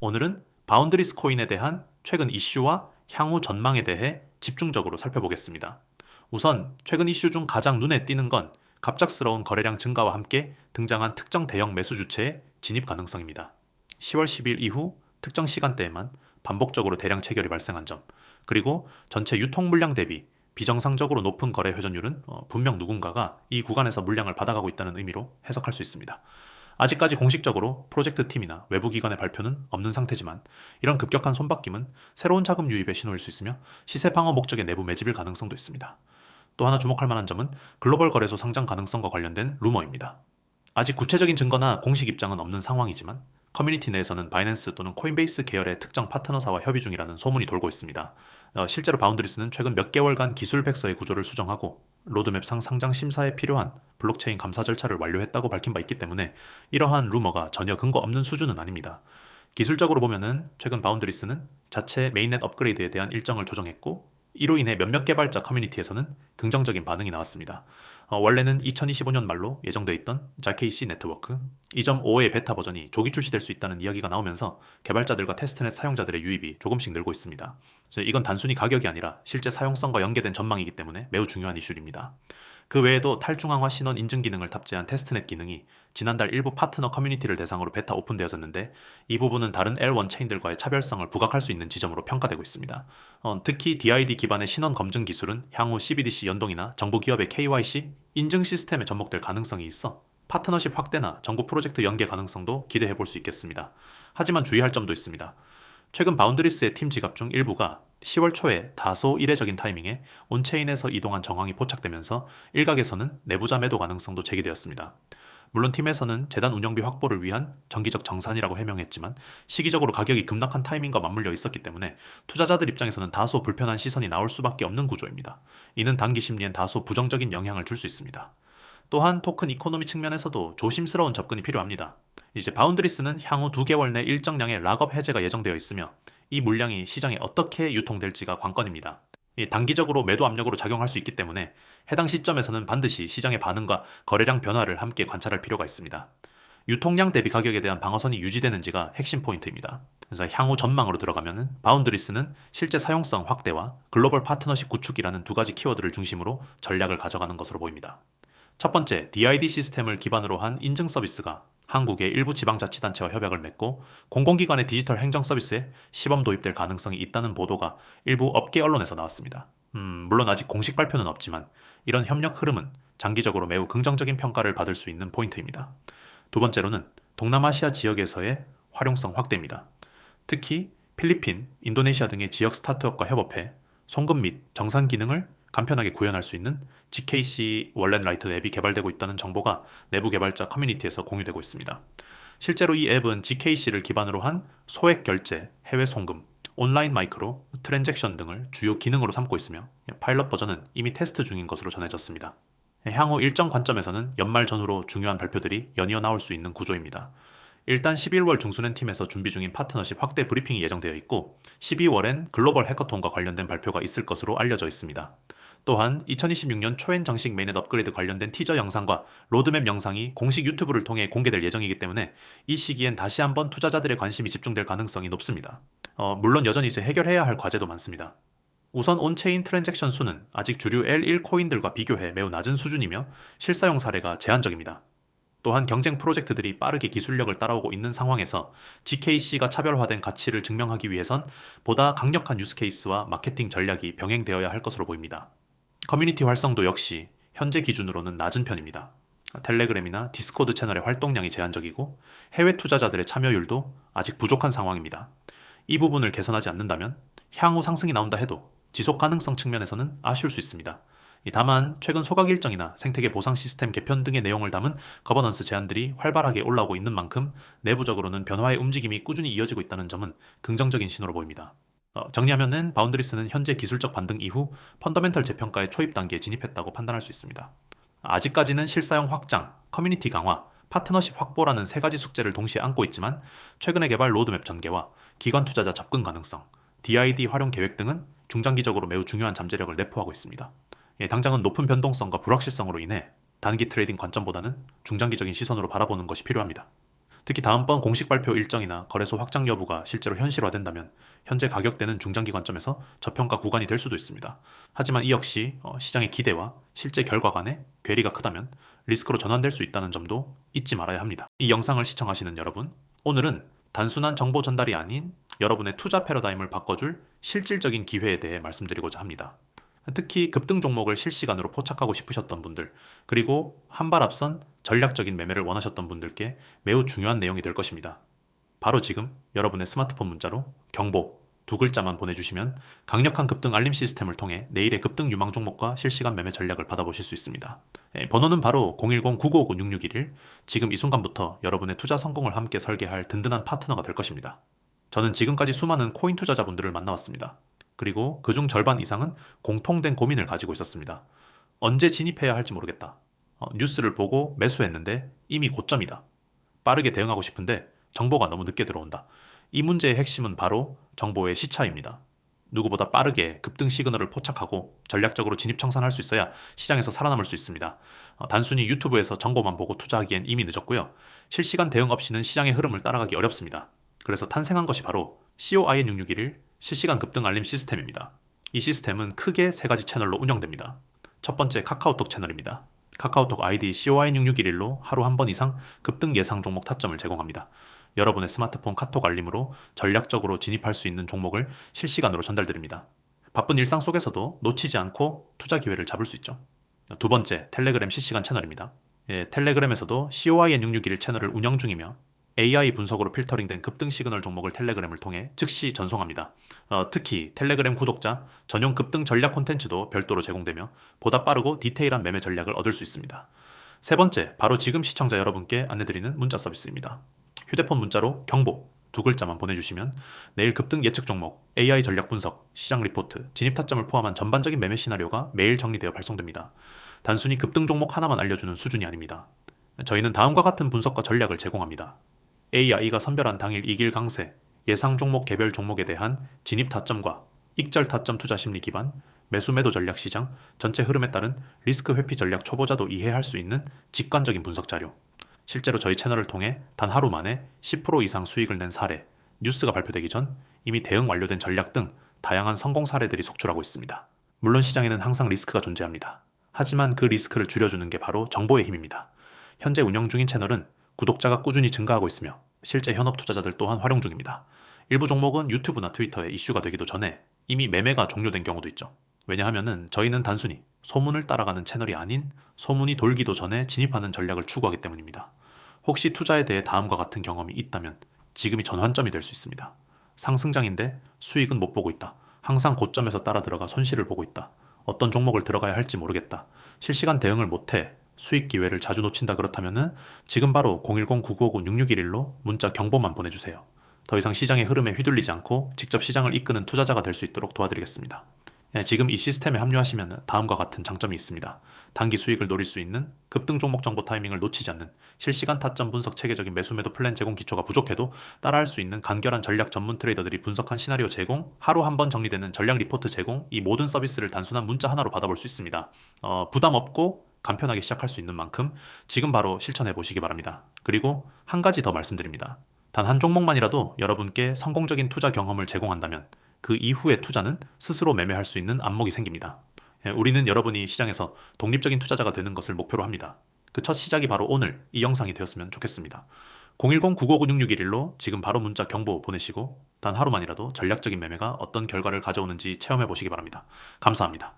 오늘은 바운드리스 코인에 대한 최근 이슈와 향후 전망에 대해 집중적으로 살펴보겠습니다. 우선 최근 이슈 중 가장 눈에 띄는 건 갑작스러운 거래량 증가와 함께 등장한 특정 대형 매수 주체의 진입 가능성입니다. 10월 10일 이후 특정 시간대에만 반복적으로 대량 체결이 발생한 점, 그리고 전체 유통 물량 대비 비정상적으로 높은 거래 회전율은 분명 누군가가 이 구간에서 물량을 받아가고 있다는 의미로 해석할 수 있습니다. 아직까지 공식적으로 프로젝트 팀이나 외부 기관의 발표는 없는 상태지만 이런 급격한 손바뀜은 새로운 자금 유입의 신호일 수 있으며 시세 방어 목적의 내부 매집일 가능성도 있습니다. 또 하나 주목할 만한 점은 글로벌 거래소 상장 가능성과 관련된 루머입니다. 아직 구체적인 증거나 공식 입장은 없는 상황이지만 커뮤니티 내에서는 바이낸스 또는 코인베이스 계열의 특정 파트너사와 협의 중이라는 소문이 돌고 있습니다. 실제로 바운드리스는 최근 몇 개월간 기술 백서의 구조를 수정하고 로드맵상 상장 심사에 필요한 블록체인 감사 절차를 완료했다고 밝힌 바 있기 때문에 이러한 루머가 전혀 근거 없는 수준은 아닙니다. 기술적으로 보면은 최근 바운드리스는 자체 메인넷 업그레이드에 대한 일정을 조정했고 이로 인해 몇몇 개발자 커뮤니티에서는 긍정적인 반응이 나왔습니다. 원래는 2025년 말로 예정돼 있던 JKC 네트워크 2.5의 베타 버전이 조기 출시될 수 있다는 이야기가 나오면서 개발자들과 테스트넷 사용자들의 유입이 조금씩 늘고 있습니다. 이건 단순히 가격이 아니라 실제 사용성과 연계된 전망이기 때문에 매우 중요한 이슈입니다. 그 외에도 탈중앙화 신원 인증 기능을 탑재한 테스트넷 기능이 지난달 일부 파트너 커뮤니티를 대상으로 베타 오픈되었었는데 이 부분은 다른 L1 체인들과의 차별성을 부각할 수 있는 지점으로 평가되고 있습니다. 특히 DID 기반의 신원 검증 기술은 향후 CBDC 연동이나 정부 기업의 KYC 인증 시스템에 접목될 가능성이 있어 파트너십 확대나 정부 프로젝트 연계 가능성도 기대해 볼 수 있겠습니다. 하지만 주의할 점도 있습니다. 최근 바운드리스의 팀 지갑 중 일부가 10월 초에 다소 이례적인 타이밍에 온체인에서 이동한 정황이 포착되면서 일각에서는 내부자 매도 가능성도 제기되었습니다. 물론 팀에서는 재단 운영비 확보를 위한 정기적 정산이라고 해명했지만 시기적으로 가격이 급락한 타이밍과 맞물려 있었기 때문에 투자자들 입장에서는 다소 불편한 시선이 나올 수밖에 없는 구조입니다. 이는 단기 심리엔 다소 부정적인 영향을 줄 수 있습니다. 또한 토큰 이코노미 측면에서도 조심스러운 접근이 필요합니다. 이제 바운드리스는 향후 2개월 내 일정량의 락업 해제가 예정되어 있으며 이 물량이 시장에 어떻게 유통될지가 관건입니다. 단기적으로 매도 압력으로 작용할 수 있기 때문에 해당 시점에서는 반드시 시장의 반응과 거래량 변화를 함께 관찰할 필요가 있습니다. 유통량 대비 가격에 대한 방어선이 유지되는지가 핵심 포인트입니다. 그래서 향후 전망으로 들어가면 바운드리스는 실제 사용성 확대와 글로벌 파트너십 구축이라는 두 가지 키워드를 중심으로 전략을 가져가는 것으로 보입니다. 첫 번째, DID 시스템을 기반으로 한 인증 서비스가 한국의 일부 지방자치단체와 협약을 맺고 공공기관의 디지털 행정 서비스에 시범 도입될 가능성이 있다는 보도가 일부 업계 언론에서 나왔습니다. 물론 아직 공식 발표는 없지만 이런 협력 흐름은 장기적으로 매우 긍정적인 평가를 받을 수 있는 포인트입니다. 두 번째로는 동남아시아 지역에서의 활용성 확대입니다. 특히 필리핀, 인도네시아 등의 지역 스타트업과 협업해 송금 및 정산 기능을 간편하게 구현할 수 있는 GKC 월렛라이트 앱이 개발되고 있다는 정보가 내부 개발자 커뮤니티에서 공유되고 있습니다. 실제로 이 앱은 GKC를 기반으로 한 소액 결제, 해외 송금, 온라인 마이크로, 트랜잭션 등을 주요 기능으로 삼고 있으며 파일럿 버전은 이미 테스트 중인 것으로 전해졌습니다. 향후 일정 관점에서는 연말 전후로 중요한 발표들이 연이어 나올 수 있는 구조입니다. 일단 11월 중순엔 팀에서 준비 중인 파트너십 확대 브리핑이 예정되어 있고 12월엔 글로벌 해커톤과 관련된 발표가 있을 것으로 알려져 있습니다. 또한 2026년 초엔 정식 메인넷 업그레이드 관련된 티저 영상과 로드맵 영상이 공식 유튜브를 통해 공개될 예정이기 때문에 이 시기엔 다시 한번 투자자들의 관심이 집중될 가능성이 높습니다. 물론 여전히 이제 해결해야 할 과제도 많습니다. 우선 온체인 트랜잭션 수는 아직 주류 L1 코인들과 비교해 매우 낮은 수준이며 실사용 사례가 제한적입니다. 또한 경쟁 프로젝트들이 빠르게 기술력을 따라오고 있는 상황에서 GKC가 차별화된 가치를 증명하기 위해선 보다 강력한 유스케이스와 마케팅 전략이 병행되어야 할 것으로 보입니다. 커뮤니티 활성도 역시 현재 기준으로는 낮은 편입니다. 텔레그램이나 디스코드 채널의 활동량이 제한적이고 해외 투자자들의 참여율도 아직 부족한 상황입니다. 이 부분을 개선하지 않는다면 향후 상승이 나온다 해도 지속 가능성 측면에서는 아쉬울 수 있습니다. 다만 최근 소각 일정이나 생태계 보상 시스템 개편 등의 내용을 담은 거버넌스 제안들이 활발하게 올라오고 있는 만큼 내부적으로는 변화의 움직임이 꾸준히 이어지고 있다는 점은 긍정적인 신호로 보입니다. 정리하면은 바운드리스는 현재 기술적 반등 이후 펀더멘털 재평가의 초입 단계에 진입했다고 판단할 수 있습니다. 아직까지는 실사용 확장, 커뮤니티 강화, 파트너십 확보라는 세 가지 숙제를 동시에 안고 있지만 최근의 개발 로드맵 전개와 기관 투자자 접근 가능성, DID 활용 계획 등은 중장기적으로 매우 중요한 잠재력을 내포하고 있습니다. 당장은 높은 변동성과 불확실성으로 인해 단기 트레이딩 관점보다는 중장기적인 시선으로 바라보는 것이 필요합니다. 특히 다음번 공식 발표 일정이나 거래소 확장 여부가 실제로 현실화된다면 현재 가격대는 중장기 관점에서 저평가 구간이 될 수도 있습니다. 하지만 이 역시 시장의 기대와 실제 결과 간의 괴리가 크다면 리스크로 전환될 수 있다는 점도 잊지 말아야 합니다. 이 영상을 시청하시는 여러분, 오늘은 단순한 정보 전달이 아닌 여러분의 투자 패러다임을 바꿔줄 실질적인 기회에 대해 말씀드리고자 합니다. 특히 급등 종목을 실시간으로 포착하고 싶으셨던 분들, 그리고 한 발 앞선 전략적인 매매를 원하셨던 분들께 매우 중요한 내용이 될 것입니다. 바로 지금 여러분의 스마트폰 문자로 경보 두 글자만 보내주시면 강력한 급등 알림 시스템을 통해 내일의 급등 유망 종목과 실시간 매매 전략을 받아보실 수 있습니다. 번호는 바로 010-9959-6611. 지금 이 순간부터 여러분의 투자 성공을 함께 설계할 든든한 파트너가 될 것입니다. 저는 지금까지 수많은 코인 투자자분들을 만나왔습니다. 그리고 그중 절반 이상은 공통된 고민을 가지고 있었습니다. 언제 진입해야 할지 모르겠다. 뉴스를 보고 매수했는데 이미 고점이다. 빠르게 대응하고 싶은데 정보가 너무 늦게 들어온다. 이 문제의 핵심은 바로 정보의 시차입니다. 누구보다 빠르게 급등 시그널을 포착하고 전략적으로 진입 청산할 수 있어야 시장에서 살아남을 수 있습니다. 단순히 유튜브에서 정보만 보고 투자하기엔 이미 늦었고요. 실시간 대응 없이는 시장의 흐름을 따라가기 어렵습니다. 그래서 탄생한 것이 바로 COIN661 실시간 급등 알림 시스템입니다. 이 시스템은 크게 세 가지 채널로 운영됩니다. 첫 번째 카카오톡 채널입니다. 카카오톡 아이디 COIN661로 하루 한 번 이상 급등 예상 종목 타점을 제공합니다. 여러분의 스마트폰 카톡 알림으로 전략적으로 진입할 수 있는 종목을 실시간으로 전달드립니다. 바쁜 일상 속에서도 놓치지 않고 투자 기회를 잡을 수 있죠. 두 번째, 텔레그램 실시간 채널입니다. 텔레그램에서도 COIN661 채널을 운영 중이며 AI 분석으로 필터링된 급등 시그널 종목을 텔레그램을 통해 즉시 전송합니다. 특히 텔레그램 구독자 전용 급등 전략 콘텐츠도 별도로 제공되며 보다 빠르고 디테일한 매매 전략을 얻을 수 있습니다. 세 번째, 바로 지금 시청자 여러분께 안내드리는 문자 서비스입니다. 휴대폰 문자로 경보 두 글자만 보내주시면 내일 급등 예측 종목, AI 전략 분석, 시장 리포트, 진입 타점을 포함한 전반적인 매매 시나리오가 매일 정리되어 발송됩니다. 단순히 급등 종목 하나만 알려주는 수준이 아닙니다. 저희는 다음과 같은 분석과 전략을 제공합니다. AI가 선별한 당일 이길 강세, 예상 종목 개별 종목에 대한 진입 타점과 익절 타점 투자 심리 기반, 매수 매도 전략 시장, 전체 흐름에 따른 리스크 회피 전략 초보자도 이해할 수 있는 직관적인 분석 자료, 실제로 저희 채널을 통해 단 하루 만에 10% 이상 수익을 낸 사례, 뉴스가 발표되기 전 이미 대응 완료된 전략 등 다양한 성공 사례들이 속출하고 있습니다. 물론 시장에는 항상 리스크가 존재합니다. 하지만 그 리스크를 줄여주는 게 바로 정보의 힘입니다. 현재 운영 중인 채널은 구독자가 꾸준히 증가하고 있으며 실제 현업 투자자들 또한 활용 중입니다. 일부 종목은 유튜브나 트위터에 이슈가 되기도 전에 이미 매매가 종료된 경우도 있죠. 왜냐하면 저희는 단순히 소문을 따라가는 채널이 아닌 소문이 돌기도 전에 진입하는 전략을 추구하기 때문입니다. 혹시 투자에 대해 다음과 같은 경험이 있다면 지금이 전환점이 될 수 있습니다. 상승장인데 수익은 못 보고 있다. 항상 고점에서 따라 들어가 손실을 보고 있다. 어떤 종목을 들어가야 할지 모르겠다. 실시간 대응을 못해 수익 기회를 자주 놓친다 그렇다면 지금 바로 010-9959-6611로 문자 경보만 보내주세요. 더 이상 시장의 흐름에 휘둘리지 않고 직접 시장을 이끄는 투자자가 될 수 있도록 도와드리겠습니다. 지금 이 시스템에 합류하시면 다음과 같은 장점이 있습니다. 단기 수익을 노릴 수 있는 급등 종목 정보 타이밍을 놓치지 않는 실시간 타점 분석 체계적인 매수 매도 플랜 제공 기초가 부족해도 따라할 수 있는 간결한 전략 전문 트레이더들이 분석한 시나리오 제공, 하루 한 번 정리되는 전략 리포트 제공, 이 모든 서비스를 단순한 문자 하나로 받아볼 수 있습니다. 부담 없고 간편하게 시작할 수 있는 만큼 지금 바로 실천해 보시기 바랍니다. 그리고 한 가지 더 말씀드립니다. 단 한 종목만이라도 여러분께 성공적인 투자 경험을 제공한다면 그 이후의 투자는 스스로 매매할 수 있는 안목이 생깁니다. 우리는 여러분이 시장에서 독립적인 투자자가 되는 것을 목표로 합니다. 그 첫 시작이 바로 오늘 이 영상이 되었으면 좋겠습니다. 010-9956-6611로 지금 바로 문자 경보 보내시고 단 하루만이라도 전략적인 매매가 어떤 결과를 가져오는지 체험해 보시기 바랍니다. 감사합니다.